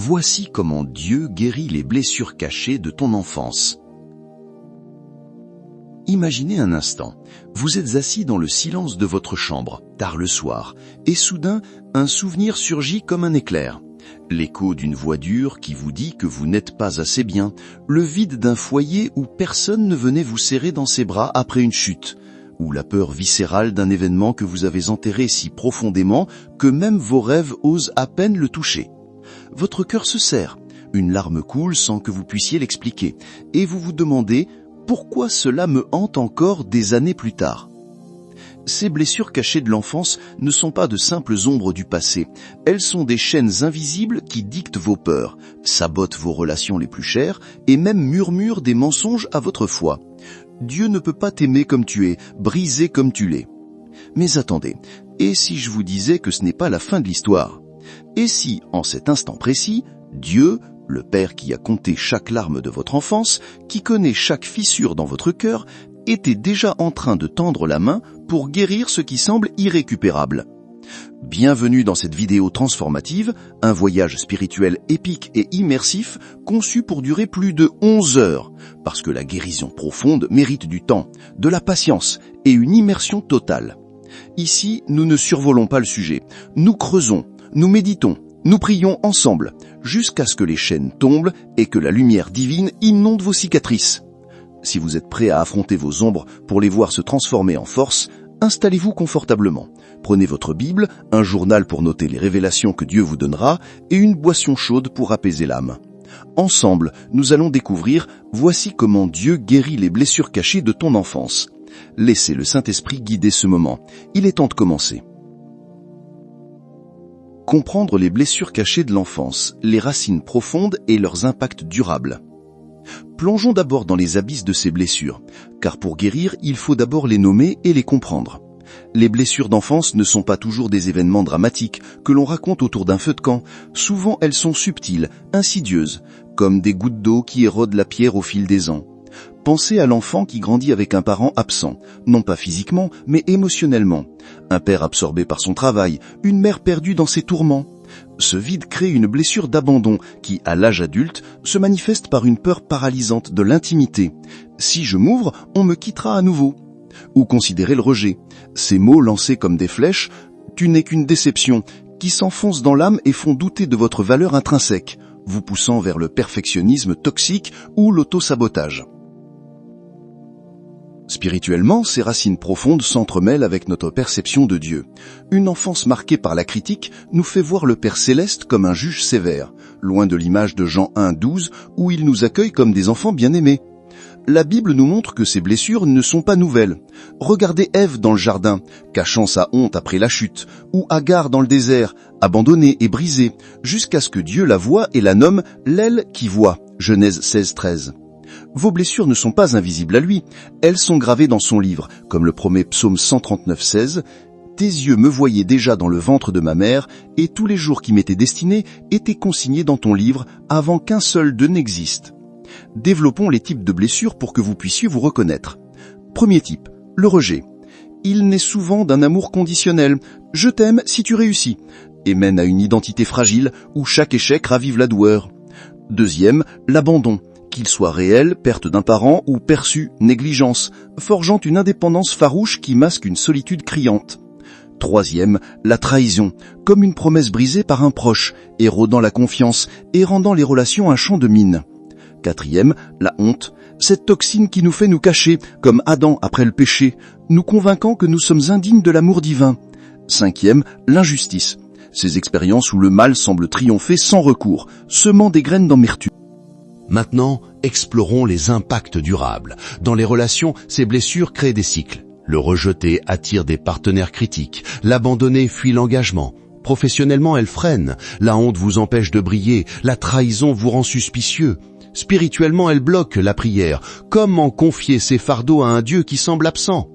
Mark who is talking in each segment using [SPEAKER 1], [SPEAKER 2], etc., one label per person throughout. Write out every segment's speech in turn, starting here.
[SPEAKER 1] Voici comment Dieu guérit les blessures cachées de ton enfance. Imaginez un instant, vous êtes assis dans le silence de votre chambre, tard le soir, et soudain, un souvenir surgit comme un éclair. L'écho d'une voix dure qui vous dit que vous n'êtes pas assez bien, le vide d'un foyer où personne ne venait vous serrer dans ses bras après une chute, ou la peur viscérale d'un événement que vous avez enterré si profondément que même vos rêves osent à peine le toucher. Votre cœur se serre, une larme coule sans que vous puissiez l'expliquer, et vous vous demandez pourquoi cela me hante encore des années plus tard. Ces blessures cachées de l'enfance ne sont pas de simples ombres du passé, elles sont des chaînes invisibles qui dictent vos peurs, sabotent vos relations les plus chères et même murmurent des mensonges à votre foi. Dieu ne peut pas t'aimer comme tu es, briser comme tu l'es. Mais attendez, et si je vous disais que ce n'est pas la fin de l'histoire? Et si, en cet instant précis, Dieu, le Père qui a compté chaque larme de votre enfance, qui connaît chaque fissure dans votre cœur, était déjà en train de tendre la main pour guérir ce qui semble irrécupérable? Bienvenue dans cette vidéo transformative, un voyage spirituel épique et immersif conçu pour durer plus de 11 heures, parce que la guérison profonde mérite du temps, de la patience et une immersion totale. Ici, nous ne survolons pas le sujet, nous creusons, nous méditons, nous prions ensemble, jusqu'à ce que les chaînes tombent et que la lumière divine inonde vos cicatrices. Si vous êtes prêt à affronter vos ombres pour les voir se transformer en force, installez-vous confortablement. Prenez votre Bible, un journal pour noter les révélations que Dieu vous donnera et une boisson chaude pour apaiser l'âme. Ensemble, nous allons découvrir « Voici comment Dieu guérit les blessures cachées de ton enfance ». Laissez le Saint-Esprit guider ce moment. Il est temps de commencer. Comprendre les blessures cachées de l'enfance, les racines profondes et leurs impacts durables. Plongeons d'abord dans les abysses de ces blessures, car pour guérir, il faut d'abord les nommer et les comprendre. Les blessures d'enfance ne sont pas toujours des événements dramatiques que l'on raconte autour d'un feu de camp. Souvent, elles sont subtiles, insidieuses, comme des gouttes d'eau qui érodent la pierre au fil des ans. Pensez à l'enfant qui grandit avec un parent absent, non pas physiquement, mais émotionnellement. Un père absorbé par son travail, une mère perdue dans ses tourments. Ce vide crée une blessure d'abandon qui, à l'âge adulte, se manifeste par une peur paralysante de l'intimité. Si je m'ouvre, on me quittera à nouveau. Ou considérer le rejet. Ces mots lancés comme des flèches, tu n'es qu'une déception, qui s'enfoncent dans l'âme et font douter de votre valeur intrinsèque, vous poussant vers le perfectionnisme toxique ou l'auto-sabotage. Spirituellement, ces racines profondes s'entremêlent avec notre perception de Dieu. Une enfance marquée par la critique nous fait voir le Père Céleste comme un juge sévère, loin de l'image de Jean 1,12 où il nous accueille comme des enfants bien-aimés. La Bible nous montre que ces blessures ne sont pas nouvelles. Regardez Ève dans le jardin, cachant sa honte après la chute, ou Agar dans le désert, abandonnée et brisée, jusqu'à ce que Dieu la voie et la nomme l'aile qui voit. Genèse 16,13. Vos blessures ne sont pas invisibles à lui, elles sont gravées dans son livre, comme le promet Psaume 139,16. Tes yeux me voyaient déjà dans le ventre de ma mère, et tous les jours qui m'étaient destinés étaient consignés dans ton livre avant qu'un seul d'eux n'existe. Développons les types de blessures pour que vous puissiez vous reconnaître. Premier type, le rejet. Il naît souvent d'un amour conditionnel, je t'aime si tu réussis, et mène à une identité fragile où chaque échec ravive la douleur. Deuxième, l'abandon. Qu'il soit réel, perte d'un parent, ou perçu, négligence, forgeant une indépendance farouche qui masque une solitude criante. Troisième, la trahison, comme une promesse brisée par un proche, érodant la confiance et rendant les relations un champ de mine. Quatrième, la honte, cette toxine qui nous fait nous cacher, comme Adam après le péché, nous convainquant que nous sommes indignes de l'amour divin. Cinquième, l'injustice, ces expériences où le mal semble triompher sans recours, semant des graines d'amertume.
[SPEAKER 2] Maintenant, explorons les impacts durables. Dans les relations, ces blessures créent des cycles. Le rejeté attire des partenaires critiques. L'abandonné fuit l'engagement. Professionnellement, elle freine. La honte vous empêche de briller. La trahison vous rend suspicieux. Spirituellement, elle bloque la prière. Comment confier ses fardeaux à un Dieu qui semble absent?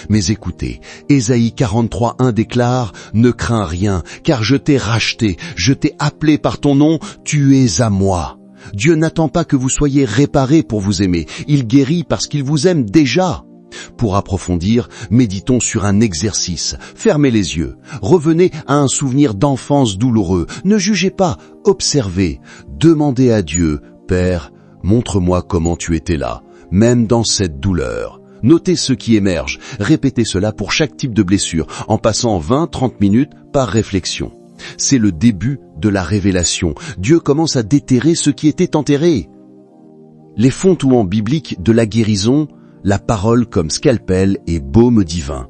[SPEAKER 2] Mais écoutez, Ésaïe 43:1 déclare « Ne crains rien, car je t'ai racheté, je t'ai appelé par ton nom, tu es à moi ». Dieu n'attend pas que vous soyez réparés pour vous aimer. Il guérit parce qu'il vous aime déjà. Pour approfondir, méditons sur un exercice. Fermez les yeux. Revenez à un souvenir d'enfance douloureux. Ne jugez pas, observez. Demandez à Dieu, Père, montre-moi comment tu étais là, même dans cette douleur. Notez ce qui émerge. Répétez cela pour chaque type de blessure, en passant 20-30 minutes par réflexion. C'est le début de la révélation. Dieu commence à déterrer ce qui était enterré. Les fondements bibliques de la guérison, la parole comme scalpel et baume divin.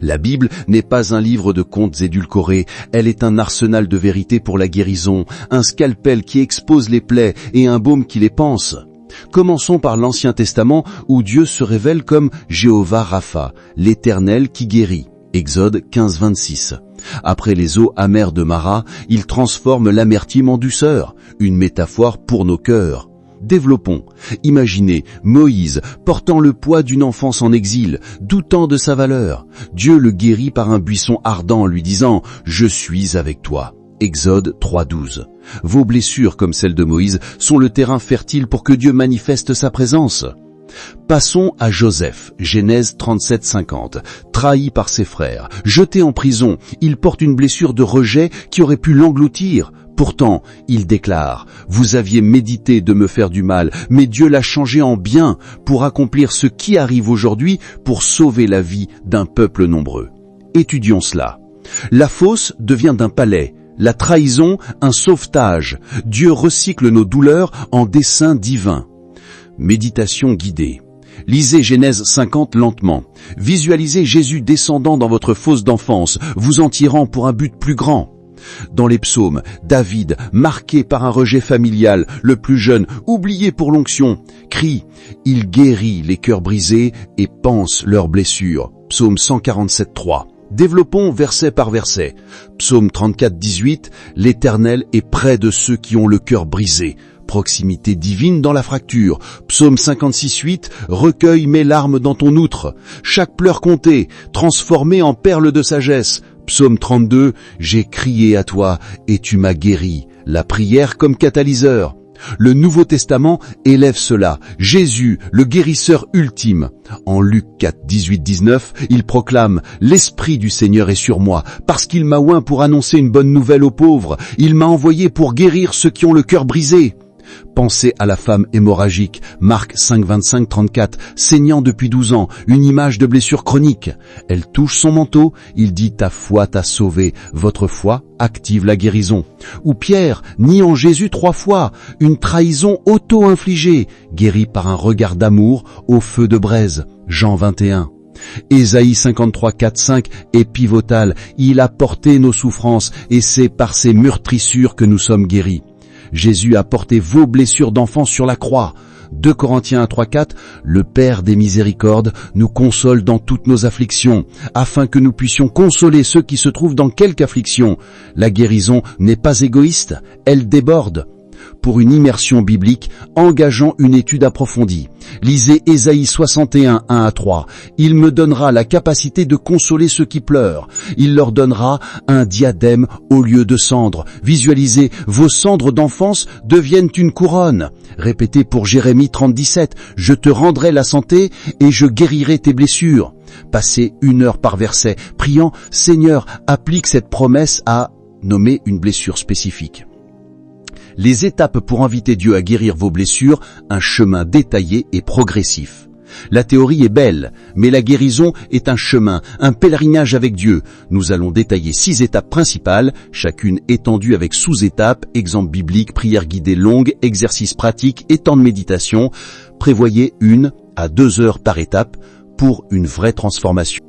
[SPEAKER 2] La Bible n'est pas un livre de contes édulcorés, elle est un arsenal de vérité pour la guérison, un scalpel qui expose les plaies et un baume qui les panse. Commençons par l'Ancien Testament où Dieu se révèle comme Jéhovah Rapha, l'Éternel qui guérit. Exode 15-26. Après les eaux amères de Mara, il transforme l'amertume en douceur, une métaphore pour nos cœurs. Développons. Imaginez Moïse portant le poids d'une enfance en exil, doutant de sa valeur. Dieu le guérit par un buisson ardent en lui disant « Je suis avec toi ». Exode 3.12. Vos blessures, comme celles de Moïse, sont le terrain fertile pour que Dieu manifeste sa présence. Passons à Joseph, Genèse 37-50. Trahi par ses frères, jeté en prison, il porte une blessure de rejet qui aurait pu l'engloutir. Pourtant, il déclare, « Vous aviez médité de me faire du mal, mais Dieu l'a changé en bien pour accomplir ce qui arrive aujourd'hui pour sauver la vie d'un peuple nombreux. » Étudions cela. La fosse devient d'un palais, la trahison un sauvetage. Dieu recycle nos douleurs en dessein divin. Méditation guidée. Lisez Genèse 50 lentement. Visualisez Jésus descendant dans votre fosse d'enfance, vous en tirant pour un but plus grand. Dans les psaumes, David, marqué par un rejet familial, le plus jeune, oublié pour l'onction, crie « Il guérit les cœurs brisés et panse leurs blessures » Psaume 147.3. Développons verset par verset. Psaume 34.18 « L'Éternel est près de ceux qui ont le cœur brisé » Proximité divine dans la fracture. Psaume 56.8 « Recueille mes larmes dans ton outre » Chaque pleur comptée, transformée en perle de sagesse. Psaume 32 « J'ai crié à toi et tu m'as guéri » La prière comme catalyseur. Le Nouveau Testament élève cela. Jésus, le guérisseur ultime. En Luc 4, 18-19, il proclame « L'Esprit du Seigneur est sur moi, parce qu'il m'a oint pour annoncer une bonne nouvelle aux pauvres. Il m'a envoyé pour guérir ceux qui ont le cœur brisé. » Pensez à la femme hémorragique, Marc 5, 25-34, saignant depuis 12 ans, une image de blessure chronique. Elle touche son manteau, il dit « Ta foi t'a sauvé, votre foi active la guérison. » Ou Pierre, niant Jésus 3 fois, une trahison auto-infligée, guérie par un regard d'amour au feu de braise, Jean 21. Ésaïe 53, 4, 5 est pivotal, il a porté nos souffrances et c'est par ses meurtrissures que nous sommes guéris. Jésus a porté vos blessures d'enfance sur la croix. 2 Corinthiens 3.4, le Père des miséricordes nous console dans toutes nos afflictions, afin que nous puissions consoler ceux qui se trouvent dans quelque affliction. La guérison n'est pas égoïste, elle déborde. Pour une immersion biblique, engageons une étude approfondie. Lisez Ésaïe 61, 1-3. Il me donnera la capacité de consoler ceux qui pleurent. Il leur donnera un diadème au lieu de cendres. Visualisez, vos cendres d'enfance deviennent une couronne. Répétez pour Jérémie 30-17. Je te rendrai la santé et je guérirai tes blessures. Passez 1 heure par verset, priant, Seigneur, applique cette promesse à nommer une blessure spécifique. Les étapes pour inviter Dieu à guérir vos blessures, un chemin détaillé et progressif. La théorie est belle, mais la guérison est un chemin, un pèlerinage avec Dieu. Nous allons détailler 6 étapes principales, chacune étendue avec sous-étapes, exemples bibliques, prières guidées longues, exercices pratiques et temps de méditation. Prévoyez 1 à 2 heures par étape pour une vraie transformation.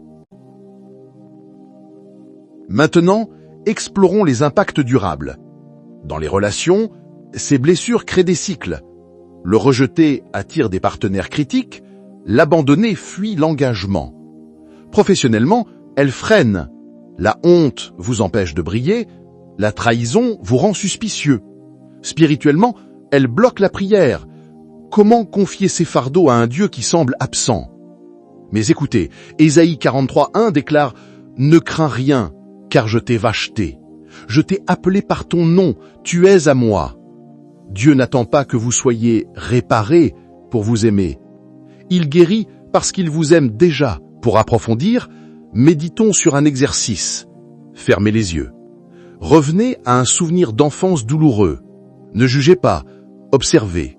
[SPEAKER 3] Maintenant, explorons les impacts durables. Dans les relations, ces blessures créent des cycles. Le rejeter attire des partenaires critiques, l'abandonner fuit l'engagement. Professionnellement, elles freinent. La honte vous empêche de briller, la trahison vous rend suspicieux. Spirituellement, elles bloquent la prière. Comment confier ces fardeaux à un Dieu qui semble absent? Mais écoutez, Ésaïe 43.1 déclare « Ne crains rien, car je t'ai racheté. Je t'ai appelé par ton nom, tu es à moi. » Dieu n'attend pas que vous soyez réparés pour vous aimer. Il guérit Parce qu'il vous aime déjà. Pour approfondir, méditons sur un exercice. Fermez les yeux. Revenez à un souvenir d'enfance douloureux. Ne jugez pas, observez.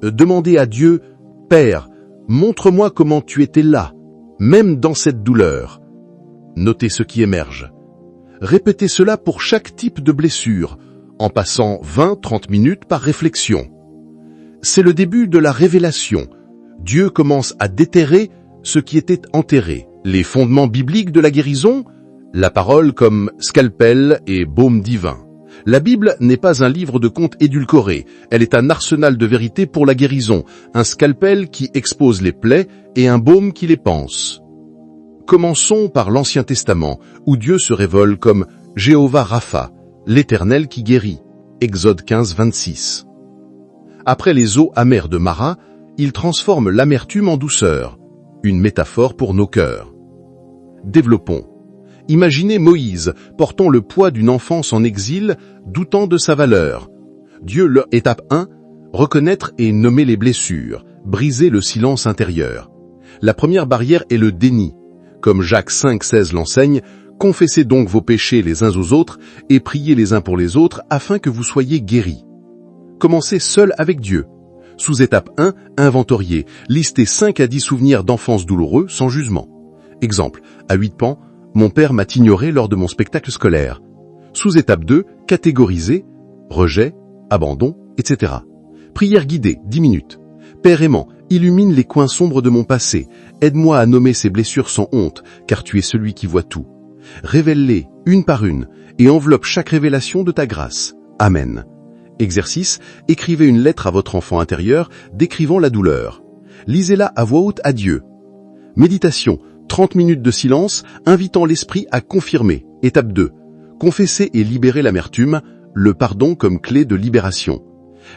[SPEAKER 3] Demandez à Dieu, « Père, montre-moi comment tu étais là, même dans cette douleur. » Notez ce qui émerge. Répétez cela pour chaque type de blessure, en passant 20-30 minutes par réflexion. C'est le début de la révélation. Dieu commence à déterrer ce qui était enterré. Les fondements bibliques de la guérison, la parole comme scalpel et baume divin. La Bible n'est pas un livre de contes édulcoré, elle est un arsenal de vérité pour la guérison, un scalpel qui expose les plaies et un baume qui les panse. Commençons par l'Ancien Testament, où Dieu se révèle comme Jéhovah Rapha, l'Éternel qui guérit, Exode 15, 26. Après les eaux amères de Mara, il transforme l'amertume en douceur, une métaphore pour nos cœurs. Développons. Imaginez Moïse portant le poids d'une enfance en exil, doutant de sa valeur. Dieu, étape 1, reconnaître et nommer les blessures, briser le silence intérieur. La première barrière est le déni. Comme Jacques 5,16 l'enseigne, confessez donc vos péchés les uns aux autres et priez les uns pour les autres afin que vous soyez guéris. Commencez seul avec Dieu. Sous-étape 1, inventoriez. Listez 5 à 10 souvenirs d'enfance douloureux sans jugement. Exemple, à 8 ans, mon père m'a ignoré lors de mon spectacle scolaire. Sous-étape 2, catégoriser, rejet, abandon, etc. Prière guidée, 10 minutes. Père aimant, illumine les coins sombres de mon passé. Aide-moi à nommer ces blessures sans honte, car tu es celui qui voit tout. Révèle-les, une par une, et enveloppe chaque révélation de ta grâce. Amen. Exercice, écrivez une lettre à votre enfant intérieur, décrivant la douleur. Lisez-la à voix haute à Dieu. Méditation, 30 minutes de silence, invitant l'esprit à confirmer. Étape 2. Confesser et libérer l'amertume, le pardon comme clé de libération.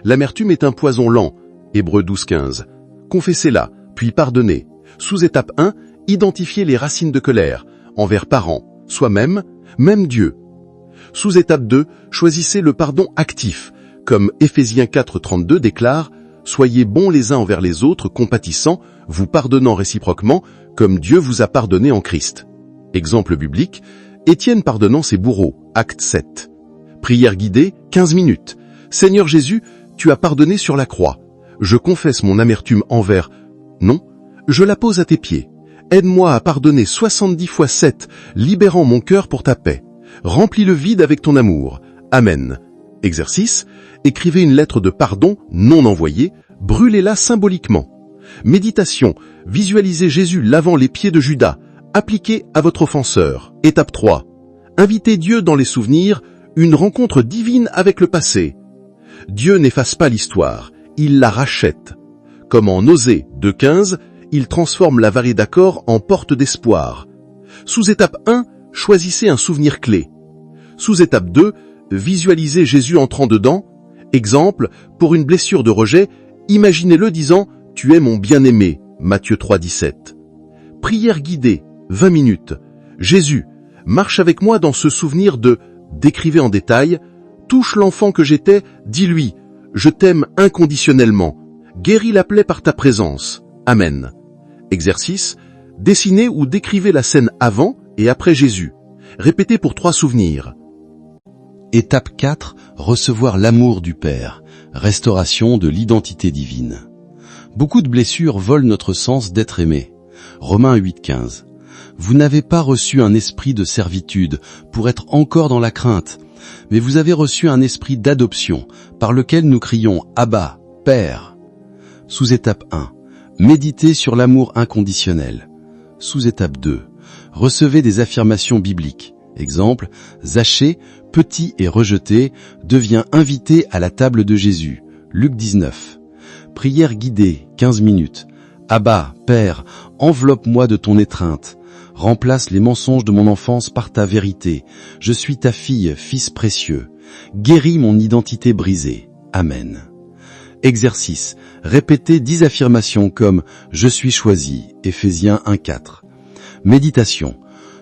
[SPEAKER 3] L'amertume est un poison lent. Hébreux 12-15. Confessez-la, puis pardonnez. Sous-étape 1, identifiez les racines de colère, envers parents, soi-même, même Dieu. Sous-étape 2, choisissez le pardon actif, comme Éphésiens 4,32 déclare « Soyez bons les uns envers les autres, compatissants, vous pardonnant réciproquement, comme Dieu vous a pardonné en Christ. » Exemple biblique, Étienne pardonnant ses bourreaux, acte 7. Prière guidée, 15 minutes. Seigneur Jésus, tu as pardonné sur la croix. Je confesse mon amertume envers... Non, je la pose à tes pieds. Aide-moi à pardonner 70 fois 7, libérant mon cœur pour ta paix. Remplis le vide avec ton amour. Amen. Exercice, écrivez une lettre de pardon non envoyée, brûlez-la symboliquement. Méditation, visualisez Jésus lavant les pieds de Judas, appliquez à votre offenseur. Étape 3. Invitez Dieu dans les souvenirs, une rencontre divine avec le passé. Dieu n'efface pas l'histoire, il la rachète. Comme en Osée 2,15, il transforme la vallée d'Accord en porte d'espoir. Sous-étape 1, choisissez un souvenir clé. Sous-étape 2, visualisez Jésus entrant dedans. Exemple, pour une blessure de rejet, imaginez-le disant « Tu es mon bien-aimé » Matthieu 3,17. Prière guidée, 20 minutes. Jésus, marche avec moi dans ce souvenir de « Décrivez en détail » touche l'enfant que j'étais, dis-lui « Je t'aime inconditionnellement ». Guéris la plaie par ta présence. Amen. Exercice, dessinez ou décrivez la scène avant et après Jésus. Répétez pour 3 souvenirs.
[SPEAKER 2] Étape 4, recevoir l'amour du Père, restauration de l'identité divine. Beaucoup de blessures volent notre sens d'être aimé. Romains 8,15. Vous n'avez pas reçu un esprit de servitude pour être encore dans la crainte, mais vous avez reçu un esprit d'adoption par lequel nous crions « Abba, Père ». Sous-étape 1. Méditez sur l'amour inconditionnel. Sous-étape 2. Recevez des affirmations bibliques. Exemple, Zachée, petit et rejeté, devient invité à la table de Jésus. Luc 19. Prière guidée, 15 minutes. Abba, Père, enveloppe-moi de ton étreinte. Remplace les mensonges de mon enfance par ta vérité. Je suis ta fille, fils précieux. Guéris mon identité brisée. Amen. Exercice. Répétez 10 affirmations comme « Je suis choisi » Éphésiens 1,4. Méditation.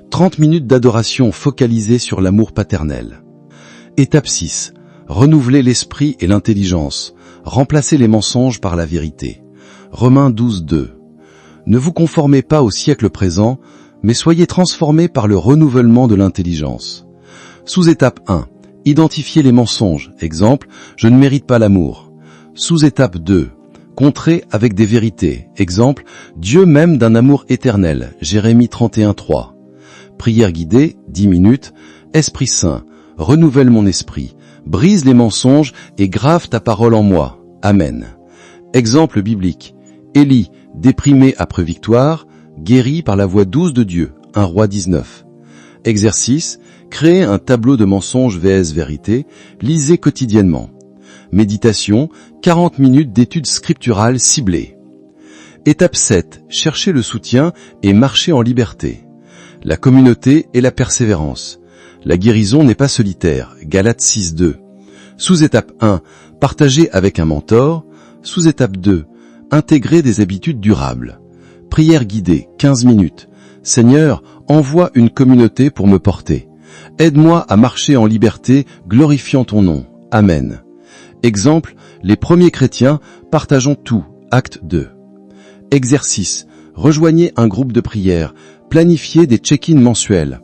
[SPEAKER 2] 30 minutes d'adoration focalisée sur l'amour paternel. Étape 6. Renouveler l'esprit et l'intelligence. Remplacer les mensonges par la vérité. Romains 12,2.
[SPEAKER 4] Ne vous conformez pas au siècle présent, mais soyez transformés par le renouvellement de l'intelligence. Sous-étape 1. Identifiez les mensonges. Exemple, je ne mérite pas l'amour. Sous-étape 2. Contrer avec des vérités. Exemple, Dieu m'aime d'un amour éternel. Jérémie 31:3. Prière guidée, 10 minutes. Esprit Saint, renouvelle mon esprit, brise les mensonges et grave ta parole en moi. Amen. Exemple biblique. Élie, déprimé après victoire, guéri par la voix douce de Dieu. 1 Roi 19. Exercice, créez un tableau de mensonges vs vérité, lisez quotidiennement. Méditation, 40 minutes d'études scripturales ciblées. Étape 7, cherchez le soutien et marchez en liberté. La communauté et la persévérance. La guérison n'est pas solitaire. Galates 6:2. Sous-étape 1, partagez avec un mentor. Sous-étape 2, intégrer des habitudes durables. Prière guidée, 15 minutes. Seigneur, envoie une communauté pour me porter. Aide-moi à marcher en liberté, glorifiant ton nom. Amen. Exemple, les premiers chrétiens, partageons tout. Acte 2. Exercice, rejoignez un groupe de prière. Planifiez des check-ins mensuels.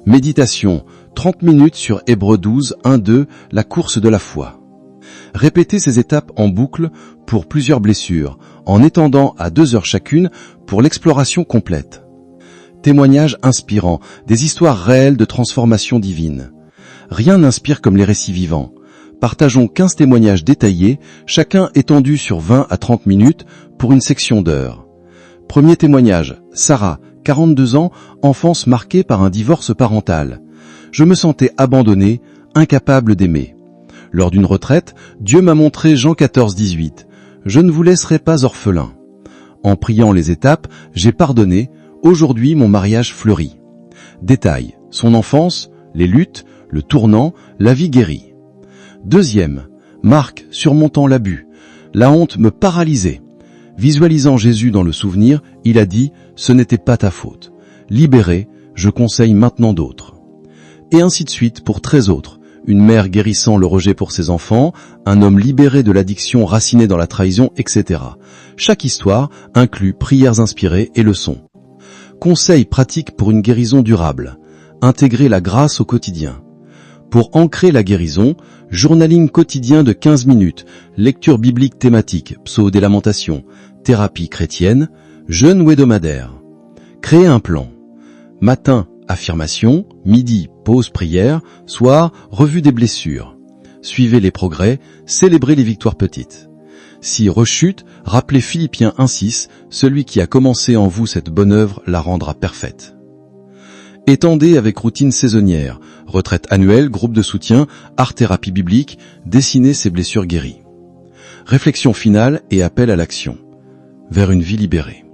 [SPEAKER 4] Méditation, 30 minutes sur Hébreux 12, 1-2, la course de la foi. Répétez ces étapes en boucle pour plusieurs blessures, en étendant à 2 heures chacune pour l'exploration complète. Témoignages inspirants, des histoires réelles de transformation divine. Rien n'inspire comme les récits vivants. Partageons 15 témoignages détaillés, chacun étendu sur 20 à 30 minutes pour une section d'heures. Premier témoignage, Sarah, 42 ans, enfance marquée par un divorce parental. Je me sentais abandonné, incapable d'aimer. Lors d'une retraite, Dieu m'a montré Jean 14:18. Je ne vous laisserai pas orphelin. En priant les étapes, j'ai pardonné. Aujourd'hui, mon mariage fleurit. Détail, son enfance, les luttes, le tournant, la vie guérie. Deuxième, Marc, surmontant l'abus. La honte me paralysait. Visualisant Jésus dans le souvenir, il a dit « Ce n'était pas ta faute. Libéré, je conseille maintenant d'autres. » Et ainsi de suite pour 13 autres. Une mère guérissant le rejet pour ses enfants, un homme libéré de l'addiction raciné dans la trahison, etc. Chaque histoire inclut prières inspirées et leçons. Conseils pratiques pour une guérison durable. Intégrer la grâce au quotidien. Pour ancrer la guérison, journaling quotidien de 15 minutes, lecture biblique thématique, psaumes des lamentations, thérapie chrétienne, jeûne hebdomadaire. Créer un plan. Matin, affirmation, midi, pause prière, soir, revue des blessures. Suivez les progrès, célébrez les victoires petites. Si rechute, rappelez Philippiens 1:6, celui qui a commencé en vous cette bonne œuvre la rendra parfaite. Étendez avec routine saisonnière, retraite annuelle, groupe de soutien, art-thérapie biblique, dessinez ces blessures guéries. Réflexion finale et appel à l'action. Vers une vie libérée.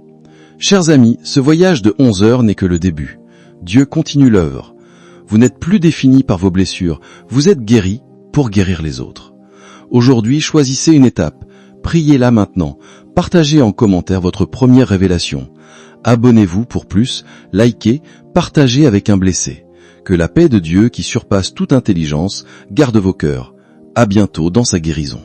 [SPEAKER 4] Chers amis, ce voyage de 11 heures n'est que le début. Dieu continue l'œuvre. Vous n'êtes plus définis par vos blessures, vous êtes guéris pour guérir les autres. Aujourd'hui, choisissez une étape. Priez-la maintenant. Partagez en commentaire votre première révélation. Abonnez-vous pour plus, likez, partagez avec un blessé. Que la paix de Dieu qui surpasse toute intelligence garde vos cœurs. À bientôt dans sa guérison.